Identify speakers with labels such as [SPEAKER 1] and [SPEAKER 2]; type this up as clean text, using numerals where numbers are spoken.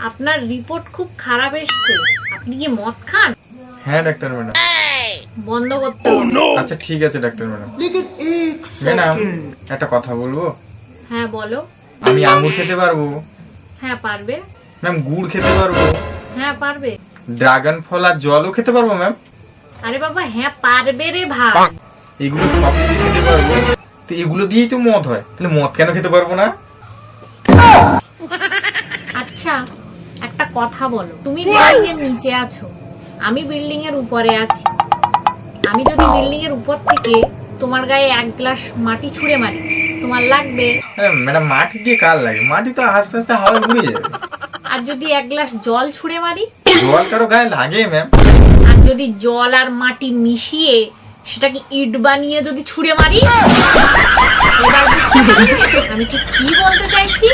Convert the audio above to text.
[SPEAKER 1] আপনার রিপোর্ট খুব খারাপ এসেছে। আপনি কি মদ খান?
[SPEAKER 2] হ্যাঁ ডাক্তার ম্যাডাম।
[SPEAKER 1] বন্ধ করতে হবে।
[SPEAKER 2] আচ্ছা ঠিক আছে ডাক্তার ম্যাডাম। ম্যাডাম একটা কথা বলবো?
[SPEAKER 1] হ্যাঁ বলো।
[SPEAKER 2] আমি আঙুর খেতে পারবো?
[SPEAKER 1] হ্যাঁ পারবে।
[SPEAKER 2] ম্যাম গুড় খেতে পারবো?
[SPEAKER 1] হ্যাঁ পারবে।
[SPEAKER 2] ড্রাগন ফল আর জলও খেতে পারবো ম্যাম?
[SPEAKER 1] আরে বাবা হ্যাঁ পারবে রে ভাই।
[SPEAKER 2] এগুলো সব যদি খেতে পারবো তো এগুলো দিয়েই তো মদ হয়, তাহলে মদ কেন খেতে পারবো না?
[SPEAKER 1] আচ্ছা একটা কথা বলো, তুমি বিল্ডিং এর নিচে আছো, আমি বিল্ডিং এর উপরে আছি। আমি যদি বিল্ডিং এর উপর থেকে তোমার গায়ে এক গ্লাস মাটি ছুঁড়ে মারি, তোমার লাগবে?
[SPEAKER 2] ম্যাডাম মাটি দিয়ে কার লাগে? মাটি তো আস্তে আস্তে হাওয়ায় উড়ে যাবে।
[SPEAKER 1] আর যদি এক গ্লাস জল ছুঁড়ে মারি?
[SPEAKER 2] জল কারো গায়ে লাগে ম্যাম?
[SPEAKER 1] আর যদি জল আর মাটি মিশিয়ে সেটাকে ইট বানিয়ে যদি ছুঁড়ে মারি? এবার বুঝতে পারলে আমি ঠিক কি বলতে চাইছি?